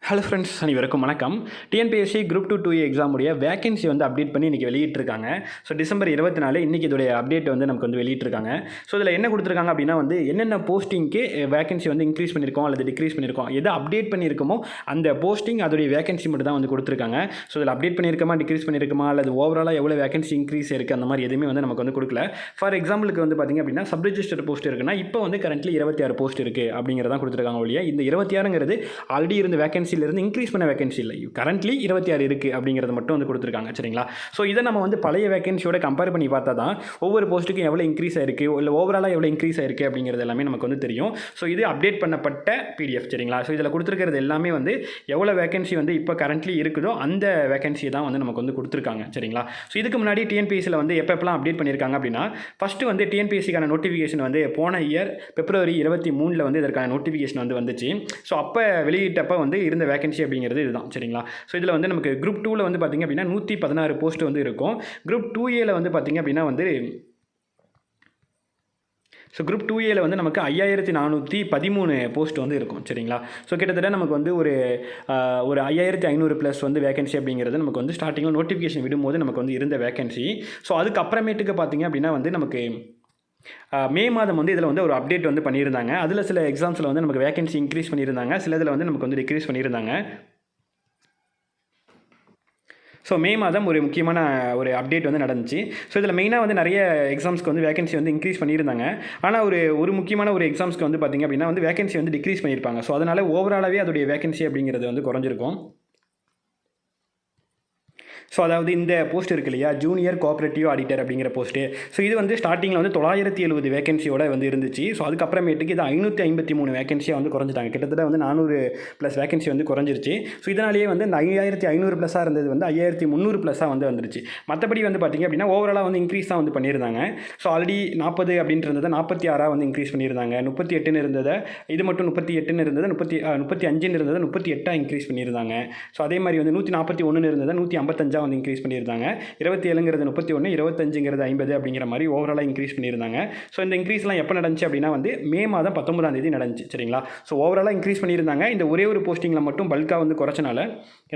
Hello friends, அனைவருக்கும் வணக்கம். TNPSC group 2 exam உடைய வேகன்சி வந்து அப்டேட் பண்ணி இன்றைக்கி வெளியிட்டிருக்காங்க. ஸோ டிசம்பர் 24 இன்றைக்கி இதோடைய அப்டேட் வந்து நமக்கு வந்து வெளியிட்டிருக்காங்க. ஸோ இதில் என்ன கொடுத்துருக்காங்க அப்படின்னா வந்து என்னென்ன போஸ்டிங்க்கு வேகன்சி வந்து இன்க்ரீஸ் பண்ணியிருக்கோம் அல்லது டிக்ரீஸ் பண்ணியிருக்கோம், எதை அப்டேட் பண்ணியிருக்கோமோ அந்த போஸ்டிங் அதோடைய வேகன்சி மட்டும் தான் வந்து கொடுத்துருக்காங்க. ஸோ இதில் அப்டேட் பண்ணியிருக்கோமா, டிக்ரீஸ் பண்ணியிருக்கோமா, அல்லது ஓவராலாக எவ்வளோ வேகன்சி இன்க்ரீஸ் இருக்குது அந்த மாதிரி எதுவுமே வந்து நமக்கு வந்து கொடுக்கல. ஃபார் எக்ஸாம்பிளுக்கு வந்து பார்த்திங்க அப்படின்னா சப் ரிஜிஸ்டர் போஸ்ட் இருக்குன்னா இப்போ வந்து கரண்ட்லி 26 போஸ்ட் இருக்குது அப்படிங்கிறதான் கொடுத்துருக்காங்க ஒழிய இந்த 26ங்கிறது ஆல்ரெடி இருந்த வேகன்சியிலிருந்து இன்க்ரீஸ் பண்ண வேகன்சி இல்லை. கரண்ட்லி 26 இருக்குது அப்படிங்கிறது மட்டும் வந்து கொடுத்துருக்காங்க. சரிங்களா? ஸோ இதை நம்ம வந்து பழைய வேகன்சியோட கம்பேர் பண்ணி பார்த்தா தான் ஒவ்வொரு போஸ்ட்டுக்கும் எவ்வளோ இன்க்ரீஸ் ஆயிருக்கு இல்லை ஓவராலாக எவ்வளோ இன்க்ரீஸ் ஆயிருக்கு அப்படிங்கிறது எல்லாமே நமக்கு வந்து தெரியும். ஸோ இது அப்டேட் பண்ணப்பட்ட பிடிஎஃப். சரிங்களா? ஸோ இதில் கொடுத்துருக்கிறது எல்லாமே வந்து எவ்வளோ வேகன்சி வந்து இப்போ கரண்ட்லி இருக்குதோ அந்த வேகன்சியை தான் வந்து நமக்கு வந்து கொடுத்துருக்காங்க. சரிங்களா? ஸோ இதுக்கு முன்னாடி டிஎன்பிஎஸ்சியில் வந்து எப்பப்பெல்லாம் அப்டேட் பண்ணியிருக்காங்க அப்படின்னா ஃபஸ்ட்டு வந்து டிஎன்பிஎஸ்சிக்கான நோட்டிஃபிகேஷன் வந்து போன இயர் பிப்ரவரி 23 வந்து இதற்கான நோட்டிஃபிகேஷன் வந்து வந்துச்சு. ஸோ அப்போ வெளியிட்டப்போ வந்து இருந்த வேகன்சி அப்படிங்கிறது இதுதான். சரிங்களா? ஸோ இதில் வந்து நமக்கு குரூப் 2ல் வந்து பார்த்திங்க அப்படின்னா 116 போஸ்ட் வந்து இருக்கும். குரூப் 2ஏல வந்து பார்த்திங்க அப்படின்னா வந்து குரூப் 2ஏல வந்து நமக்கு 5413 போஸ்ட் வந்து இருக்கும். சரிங்களா? ஸோ கிட்டத்தட்ட நமக்கு வந்து ஒரு 5500 ப்ளஸ் வந்து வேகன்சி அப்படிங்கிறது நமக்கு வந்து ஸ்டார்டிங்கில் நோட்டிஃபிகேஷன் விடும்போது நமக்கு வந்து இருந்த வேகன்சி. ஸோ அதுக்கப்புறமேட்டுக்கு பார்த்திங்க அப்படின்னா வந்து நமக்கு மே மாதம் வந்து இதில் வந்து ஒரு அப்டேட் வந்து பண்ணியிருந்தாங்க. அதில் சில எக்ஸாம்ஸில் வந்து நமக்கு வேகன்சி இன்க்ரீஸ் பண்ணியிருந்தாங்க, சில இதில் வந்து நமக்கு வந்து டிக்ரீஸ் பண்ணியிருந்தாங்க. ஸோ மே மாதம் ஒரு முக்கியமான ஒரு அப்டேட் வந்து நடந்துச்சு. ஸோ இதில் மெயினாக வந்து நிறைய எக்ஸாம்ஸ்க்கு வந்து வேகன்சி வந்து இன்க்ரீஸ் பண்ணியிருந்தாங்க. ஆனால் ஒரு முக்கியமான ஒரு எக்ஸாம்ஸ்க்கு வந்து பார்த்திங்க அப்படின்னா வந்து வேகன்சி வந்து டிக்ரீஸ் பண்ணியிருப்பாங்க. ஸோ அதனால் ஓவராலாகவே அதோடைய வேகன்சி அப்படிங்கிறது வந்து குறைஞ்சிருக்கும். ஸோ அதாவது இந்த போஸ்ட் இருக்கு இல்லையா, ஜூனியர் கோஆப்ரேட்டிவ் ஆடிட்டர் அப்படிங்கிற போஸ்ட்டு. ஸோ இது வந்து ஸ்டார்டிங்கில் வந்து 970 வேகன்சியோட வந்து இருந்துச்சு. ஸோ அதுக்கப்புறமேட்டுக்கு இது 553 வேகன்சியாக வந்து குறைஞ்சிட்டாங்க. கிட்டத்தட்ட வந்து 400 ப்ளஸ் வேகன்சி வந்து குறைஞ்சிருச்சு. ஸோ இதனாலேயே வந்து இந்த 5500 ப்ளஸ்ஸாக இருந்தது வந்து 5300 ப்ளஸ்ஸாக வந்து வந்துருச்சு. மற்றபடி வந்து பார்த்திங்க அப்படின்னா ஓவராலாக வந்து இன்க்ரீஸ் தான் வந்து பண்ணியிருந்தாங்க. ஸோ ஆல்ரெடி 40 அப்படின்ட்டு இருந்ததை 46 வந்து இன்க்ரீஸ் பண்ணியிருந்தாங்க. 38 இருந்ததை இது மட்டும் 38 இருந்தது 35 இருந்ததை 38 இன்க்ரீஸ் பண்ணியிருந்தாங்க. ஸோ அதே மாதிரி வந்து 141 இருந்ததை 155 வந்து இன்க்ரீஸ் பண்ணியிருந்தாங்க. 27ங்கிறது 31, 25ங்கிறது 50 அப்படிங்கிற மாதிரி ஓவராலாக இன்க்ரீஸ் பண்ணியிருந்தாங்க. ஸோ இந்த இன்க்ரீஸ்லாம் எப்போ நடந்துச்சு அப்படின்னா வந்து மே மாதம் 19ஆம் தேதி நடந்துச்சு. சரிங்களா? ஸோ ஓவராலாக இன்க்ரீஸ் பண்ணியிருந்தாங்க. இந்த ஒரே ஒரு போஸ்டிங்கில் மட்டும் பல்காக வந்து குறைச்சனால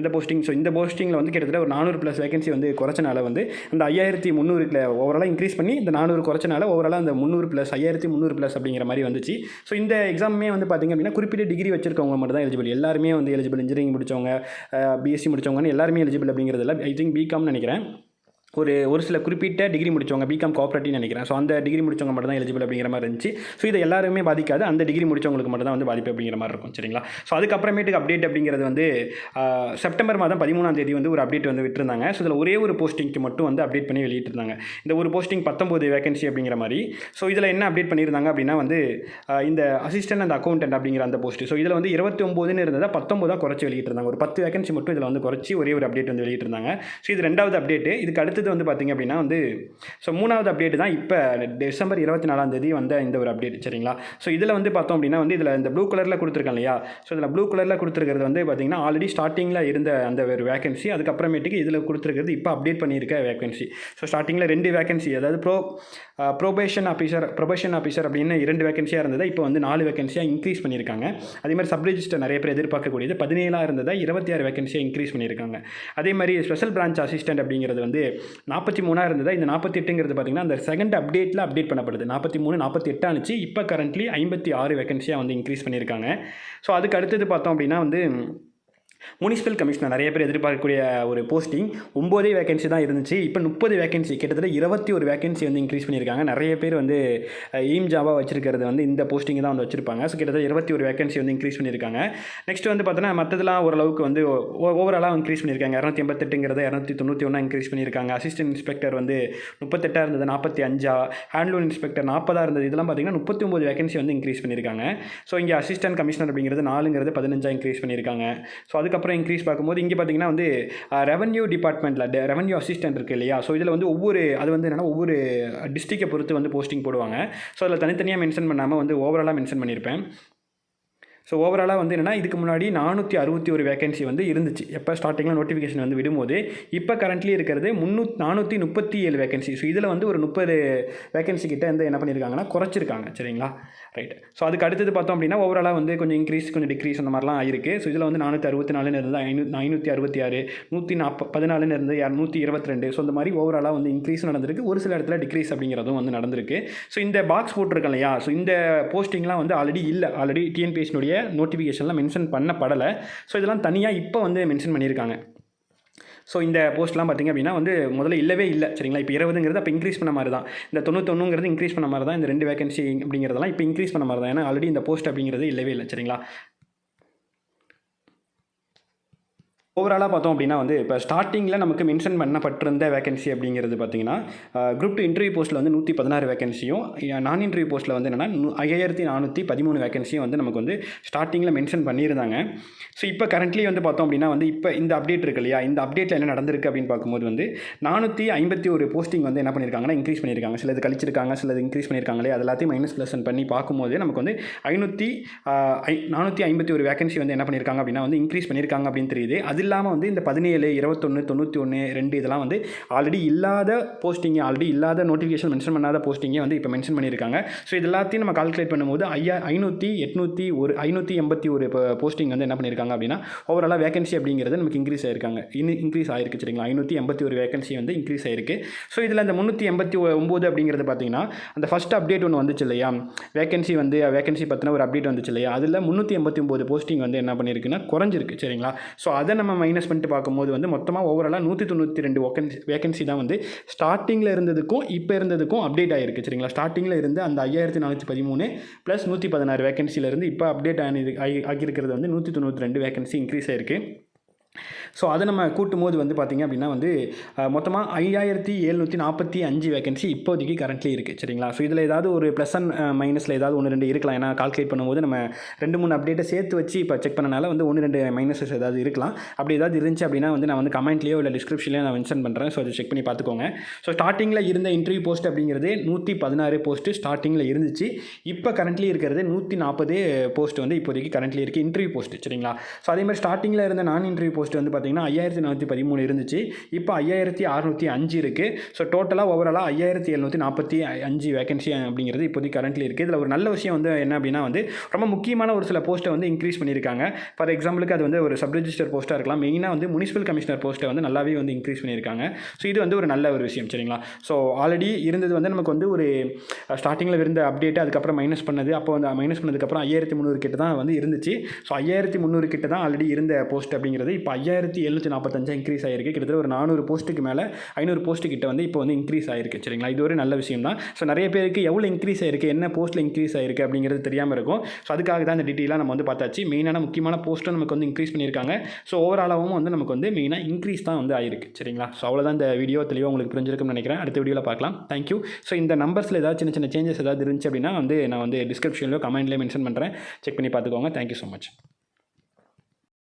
எந்த போஸ்டிங், ஸோ இந்த போஸ்டிங்கில் வந்து கிட்டத்தட்ட ஒரு 400 ப்ளஸ் வேகன்சி வந்து குறைச்சனால வந்து அந்த 5300 ஓவராலாக இன்க்ரீஸ் பண்ணி இந்த 400 குறைச்சனால ஓவராலாக அந்த 300 ப்ளஸ் 5300 ப்ளஸ் அப்படிங்கிற மாதிரி வந்துச்சு. ஸோ இந்த எக்ஸாமே வந்து பார்த்திங்க அப்படின்னா குறிப்பிட்ட டிகிரி வச்சிருக்கவங்க மட்டும் தான் எலிஜிபிள். எல்லாருமே வந்து எலிஜிபிள். இன்ஜினியரிங் முடித்தவங்க, பிஎஸ்சி முடித்தவங்கன்னு எல்லாருமே எலிஜிபிள் அப்படிங்கிறதுல ஐ திங்க் பிகாம்னு நினைக்கிறேன். ஒரு சில குறிப்பிட்ட டிகிரி முடித்தவங்க, பிகாம் கோஆப்ரேட்டிவ்னு நினைக்கிறேன். ஸோ அந்த டிகிரி முடித்தவங்க மட்டும் தான் எலிஜிபிள் அப்படிங்கிற மாதிரி இருந்துச்சு. ஸோ இதை எல்லாருமே பாதிக்காது, அந்த டிகிரி முடித்தவங்களுக்கு மட்டும் தான் வந்து பாதிப்பு அப்படிங்கிற மாதிரி இருக்கும். சரிங்களா? ஸோ அதுக்கப்புறமேட்டுக்கு அப்டேட் அப்படிங்கிறது வந்து செப்டம்பர் மாதம் 13ஆம் தேதி வந்து ஒரு அப்டேட் வந்து விட்டுருந்தாங்க. ஸோ இதில் ஒரே ஒரு போஸ்டிங்க்கு மட்டும் வந்து அப்டேட் பண்ணி வெளியிட்டிருந்தாங்க. இந்த ஒரு போஸ்டிங் 19 வேகன்சி அப்படிங்கிற மாதிரி. ஸோ இதில் என்ன அப்டேட் பண்ணியிருந்தாங்க அப்படின்னா வந்து இந்த அசிஸ்டன்ட் அண்ட் அக்கௌண்டன்ட் அப்படிங்கிற அந்த போஸ்ட்டு. ஸோ இதில் வந்து 29 இருந்ததை 19 குறைச்சி வெளியிட்டிருந்தாங்க. ஒரு 10 வேகன்சி மட்டும் இதில் வந்து குறைச்சி ஒரே ஒரு அப்டேட் வந்து வெளியிட்டிருந்தாங்க. ஸோ இது ரெண்டாவது அப்டேட்டு. இதுக்கு அடுத்தது வந்து பார்த்திங்க அப்படின்னா வந்து ஸோ மூணாவது அப்டேட் தான் இப்போ டிசம்பர் 24ஆம் தேதி வந்த இந்த ஒரு அப்டேட். சரிங்களா? ஸோ இதில் வந்து பார்த்தோம் அப்படின்னா வந்து இதில் இந்த ப்ளூ கலரில் கொடுத்துருக்கேன் இல்லையா, ஸோ இதில் ப்ளூ கலரில் கொடுத்துருக்கிறது வந்து பார்த்திங்கன்னா ஆல்ரெடி ஸ்டார்டிங்கில் இருந்த அந்த ஒரு வேகன்சி. அதுக்கப்புறமேட்டுக்கு இதில் கொடுத்துருக்கிறது இப்போ அப்டேட் பண்ணியிருக்க வேகன்சி. ஸோ ஸ்டார்டிங்கில் 2 வேகன்சி, அதாவது ப்ரொபேஷன் ஆஃபீஸர் அப்படின்னு 2 வேகன்சியாக இருந்ததை இப்போ வந்து 4 வேகன்சியாக இன்க்ரீஸ் பண்ணியிருக்காங்க. அதே மாதிரி சப் ரிஜிஸ்டர் நிறைய பேர் எதிர்பார்க்கக்கூடியது 17 இருந்ததை 26 வேகன்சியாக இன்க்ரீஸ் பண்ணியிருக்காங்க. அதே மாதிரி ஸ்பெஷல் பிரான்ச் அசிஸ்டன்ட் அப்படிங்கிறது வந்து 43 இருந்ததா, இந்த 48ங்கிறது பார்த்திங்கன்னா அந்த செகண்ட் அப்டேட்டில் அப்டேட் பண்ணப்படுது. 43, 48 ஆனிச்சு. இப்போ கரண்ட்லி 56 வேகன்சியாக வந்து இன்க்ரீஸ் பண்ணியிருக்காங்க. ஸோ அதுக்கு அடுத்தது பார்த்தோம் அப்படின்னா வந்து முனிசிபல் கமிஷனர் நிறைய பேர் எதிர்பார்க்கக்கூடிய ஒரு போஸ்டிங் 9 வேகன்சி தான் இருந்துச்சு. இப்போ 30 வேகன்சி, கிட்டத்தட்ட 21 வேகன்சி வந்து இன்க்ரீஸ் பண்ணியிருக்காங்க. நிறைய பேர் வந்து எய்ம் ஜாவாக வச்சிருக்கிறது வந்து இந்த போஸ்டிங் தான் வந்து வச்சிருப்பாங்க. ஸோ கிட்டத்தட்ட 21 வேகன்சி வந்து இன்க்ரீஸ் பண்ணியிருக்காங்க. நெக்ஸ்ட் வந்து பார்த்தோன்னா மற்றதெல்லாம் ஓரளவுக்கு வந்து ஓவராலாக இன்க்ரீஸ் பண்ணியிருக்காங்க. 288ங்கிறத 291 இன்க்ரீஸ் பண்ணியிருக்காங்க. அசிஸ்டன்ட் இன்ஸ்பெக்டர் வந்து 38 இருந்தது 45, ஹேண்ட்லூம் இன்ஸ்பெக்டர் 40 இருந்தது. இதெல்லாம் பார்த்தீங்கன்னா 39 வேகன்சி வந்து இன்க்ரீஸ் பண்ணியிருக்காங்க. ஸோ இங்கே அசிஸ்டன்ட் கமிஷனர் அப்படிங்கிறது 4ங்கிறது 15 இன்க்ரீஸ் பண்ணியிருக்காங்க. ஸோ அதுக்கப்புறம் இன்க்ரீஸ் பார்க்கும்போது இங்கே பார்த்தீங்கன்னா வந்து ரெவன்யூ டிபார்ட்மெண்ட்டில் ரெவன்யூ அசிஸ்டன்ட் இருக்குது இல்லையா, ஸோ இதில் வந்து அது வந்து என்னென்னா ஒவ்வொரு டிஸ்ட்ரிக்டை பொறுத்து வந்து போஸ்டிங் போடுவாங்க. ஸோ அதில் தனித்தனியாக மென்ஷன் பண்ணாமல் வந்து ஓவராலாக மென்ஷன் பண்ணியிருப்பேன். ஸோ ஓவராலாக வந்து என்னென்னா இதுக்கு முன்னாடி 461 வேகன்சி வந்து இருந்துச்சு எப்போ ஸ்டார்டிங்கில் நோட்டிஃபிகேஷன் வந்து விடும்போது. இப்போ கரண்ட்லி இருக்கிறது 437 வேகன்சி. ஸோ இதில் வந்து ஒரு 30 வேகன்சி கிட்ட வந்து என்ன பண்ணியிருக்காங்கன்னா குறைச்சிருக்காங்க. சரிங்களா, ரைட். ஸோ அதுக்கு அடுத்தது பார்த்தோம் அப்படின்னா ஓவராலாக வந்து கொஞ்சம் இன்க்ரீஸ் கொஞ்சம் டிக்ரீஸ் அந்த மாதிரிலாம் ஆயிருக்கு. ஸோ இதில் வந்து 464 இருந்து 566, 114 இருந்து 122. ஸோ இந்த மாதிரி ஓவராலாக வந்து இன்க்ரீஸ் நடந்திருக்கு. ஒரு சில இடத்துல டிக்ரீஸ் அப்படிங்கிறதும் வந்து நடந்திருக்கு. ஸோ இந்த பாக்ஸ் போட்டிருக்கேன் இல்லையா, ஸோ இந்த போஸ்டிங்லாம் வந்து ஆல்ரெடி டிஎன்பிஎஸ்சினுடைய நோட்டிஃபிகேஷன்லாம் மென்ஷன் பண்ணப்படலை. ஸோ இதெல்லாம் தனியாக இப்போ வந்து மென்ஷன் பண்ணியிருக்காங்க. ஸோ இந்த போஸ்ட்லாம் பார்த்திங்க அப்படின்னா வந்து முதல்ல இல்லவே இல்லை. சரிங்களா, இப்போ 20ங்கிறது அப்போ இன்க்ரீஸ் பண்ண மாதிரி தான். இந்த 91ங்கிறது இன்க்ரீஸ் பண்ண மாதிரி தான். இந்த 2 வேகன்சி அப்படிங்கிறதெல்லாம் இப்போ இன்க்ரீஸ் பண்ண மாதிரி தான். ஏன்னா ஆல்ரெடி இந்த போஸ்ட் அப்படிங்கிறது இல்லவே இல்லை. சரிங்களா, ஓவராலாக பார்த்தோம் அப்படின்னா வந்து இப்போ ஸ்டார்டிங்கில் நமக்கு மென்ஷன் பண்ணப்பட்டிருந்த வேகன்சி அப்படிங்கிறது பார்த்திங்கன்னா குரூப் 2 இன்டர்வியூ போஸ்ட்டில் வந்து 116 வேகன்சியும், நான் இன்டர்வியூ போஸ்ட்டில் வந்து என்னென்னா 5413 வேகன்சியும் வந்து நமக்கு வந்து ஸ்டார்டிங்கில் மென்ஷன் பண்ணியிருந்தாங்க. ஸோ இப்போ கரண்ட்லி வந்து பார்த்தோம் அப்படின்னா வந்து இப்போ இந்த அப்டேட் இருக்கு இல்லையா, இந்த அப்டேட்டில் என்ன நடந்திருக்கு அப்படின்னு பார்க்கும்போது வந்து 451 போஸ்டிங் வந்து என்ன பண்ணியிருக்காங்கன்னா இன்க்ரீஸ் பண்ணியிருக்காங்க. சிலது கழிச்சிருக்காங்க, சிலது இன்க்ரீஸ் பண்ணியிருக்காங்களே, அது எல்லாத்தையும் -+ பண்ணி பார்க்கும்போது நமக்கு வந்து 451 வேகன்சி வந்து என்ன பண்ணியிருக்காங்க அப்படின்னா வந்து இன்க்ரீஸ் பண்ணியிருக்காங்க அப்படின்னு தெரியுது. அது இல்லாமல் வந்து இந்த 17, 21, 91, 2 இதெல்லாம் வந்து ஆல்ரெடி இல்லாத போஸ்டிங், ஆல்ரெடி இல்லாத நோட்டிஃபிகேஷன் மென்ஷன் பண்ணாத போஸ்டிங்கே வந்து இப்போ மென்ஷன் பண்ணியிருக்காங்க. ஸோ இது எல்லாத்தையும் நம்ம கால்குலேட் பண்ணும்போது 581 போஸ்டிங் வந்து என்ன பண்ணியிருக்காங்க அப்படின்னா ஓவராலாக வேகன்சி அப்படிங்கிறது நமக்கு இன்க்ரீஸ் ஆயிருக்கு. சரிங்களா, 581 வேகன்சி வந்து இன்க்ரீஸ் ஆயிருக்கு. ஸோ இதில் அந்த 389 அப்படிங்கிறது பார்த்தீங்கன்னா அந்த ஃபஸ்ட் அப்டேட் ஒன்று வந்துச்சு இல்லையா, வேகன்சி பற்றின ஒரு அப்டேட் வந்துச்சு இல்லையா, அதில் 389 போஸ்டிங் வந்து என்ன பண்ணியிருக்குன்னா குறைஞ்சிருக்கு. சரிங்களா, ஸோ அதை நம்ம மைனஸ் பண்ணிட்டு பார்க்கும்போது வந்து மொத்தமாக ஓவராலாக 192 வேகன்சி தான் வந்து ஸ்டார்டிங்கில் இருந்ததுக்கும் இப்போ இருந்ததுக்கும் அப்டேட் ஆகிருக்கு. சரிங்களா, ஸ்டார்டிங்கில் இருந்து அந்த 5413 + 116 வேகன்சியிலேருந்து இப்போ அப்டேட் ஆகியிருக்கிறது வந்து 192 வேகன்சி இன்க்ரீஸ் ஆகிருக்கு. ஸோ அதை நம்ம கூட்டும் போது வந்து பார்த்திங்க அப்படின்னா வந்து மொத்தமாக 5745 வேகன்சி இப்போதைக்கு கரண்ட்லி இருக்குது. சரிங்களா, ஸோ இதில் ஏதாவது ஒரு ப்ளஸ் அண்ட் மைனஸில் ஏதாவது 1-2 இருக்கலாம். ஏன்னா கால்குலேட் பண்ணும்போது நம்ம 2-3 அப்டேட்டை சேர்த்து வச்சு இப்போ செக் பண்ணனால வந்து 1-2 மைனஸஸ் ஏதாவது இருக்கலாம். அப்படி ஏதாவது இருந்துச்சு அப்படின்னா வந்து நான் வந்து கமெண்ட்லேயோ இல்லை டிஸ்கிரிப்ஷன்லேயோ நான் மென்ஷன் பண்ணுறேன். ஸோ அதை செக் பண்ணி பார்த்துக்கோங்க. ஸோ ஸ்டார்டிங்கில் இருந்த இன்டர்வியூ போஸ்ட் அப்படிங்கிறது 116 போஸ்ட்டு ஸ்டார்டிங்கில் இருந்துச்சு. இப்போ கரண்ட்லி இருக்கிறது 140 போஸ்ட் வந்து இப்போதைக்கு கரண்ட்லி இருக்குது இன்டர்வியூ போஸ்ட்டு. சரிங்களா, ஸோ அதே மாதிரி ஸ்டார்டிங்கில் இருந்த நான் இன்டர்வியூ போஸ்ட் வந்து பார்த்திங்கன்னா 5413 இருந்துச்சு. இப்போ 5605 இருக்குது. ஸோ டோட்டலாக ஓவராலாக 5745 வேகன்சி அப்படிங்கிறது இப்போதைக்கு கரண்ட்லி இருக்குது. இதில் ஒரு நல்ல விஷயம் வந்து என்ன அப்படின்னா வந்து ரொம்ப முக்கியமான ஒரு சில போஸ்ட்டை வந்து இன்க்ரீஸ் பண்ணியிருக்காங்க. ஃபார் எக்ஸாம்பிளுக்கு அது வந்து ஒரு சப் ரெஜிஸ்டர் போஸ்ட்டாக இருக்கலாம். மெயினாக வந்து முனிசிபல் கமிஷனர் போஸ்ட்டை வந்து நல்லாவே வந்து இன்க்ரீஸ் பண்ணியிருக்காங்க. ஸோ இது வந்து ஒரு நல்ல ஒரு விஷயம். சரிங்களா, ஸோ ஆல்ரெடி இருந்தது வந்து நமக்கு வந்து ஒரு ஸ்டார்டிங்கில் இருந்த அப்டேட்டு அதுக்கப்புறம் மைனஸ் பண்ணது. அப்போ வந்து மைனஸ் பண்ணதுக்கப்புறம் 5300 கிட்ட தான் வந்து இருந்துச்சு. ஸோ 5300 கிட்ட தான் ஆல்ரெடி இருந்த போஸ்ட் அப்படிங்கிறது இப்போ 5745 இன்க்ரீஸ் ஆகிருக்கு. கிட்டத்தட்ட ஒரு 400 போஸ்ட்டுக்கு மேலே 500 போஸ்ட்டு கிட்ட வந்து இப்போ வந்து இன்க்ரீஸ் ஆகிருக்கு. சரிங்களா, இது ஒரு நல்ல விஷயம் தான். ஸோ நிறைய பேருக்கு எவ்வளோ இன்க்ரீஸ் ஆகிருக்கு, என்ன போஸ்ட்டில் இன்க்ரீஸ் ஆகிருக்கு அப்படிங்கிறது தெரியாமல் இருக்கும். ஸோ அதுக்காக தான் இந்த டீட்டெயிலாக நம்ம வந்து பார்த்தாச்சு. மெயினான முக்கியமான போஸ்ட்டும் நமக்கு வந்து இன்க்ரீஸ் பண்ணியிருக்காங்க. ஸோ ஓவராலாகவும் வந்து நமக்கு வந்து மெயினாக இன்க்ரீஸ் தான் வந்து ஆகிருக்கு. சரிங்களா, ஸோ அவ்வளோதான் இந்த வீடியோ தெளிவாக உங்களுக்கு புரிஞ்சிருக்கும்னு நினைக்கிறேன். அடுத்த வீடியோவில் பார்க்கலாம். தேங்க்யூ. ஸோ இந்த நம்பர்ஸில் ஏதாவது சின்ன சேஞ்சஸ் ஏதாவது இருந்துச்சு அப்படின்னா வந்து நான் வந்து டிஸ்கிரிப்ஷன்லையோ கமெண்ட்லேயே மென்ஷன் பண்ணுறேன். செக் பண்ணி பார்த்துக்கோங்க. Thank you so much.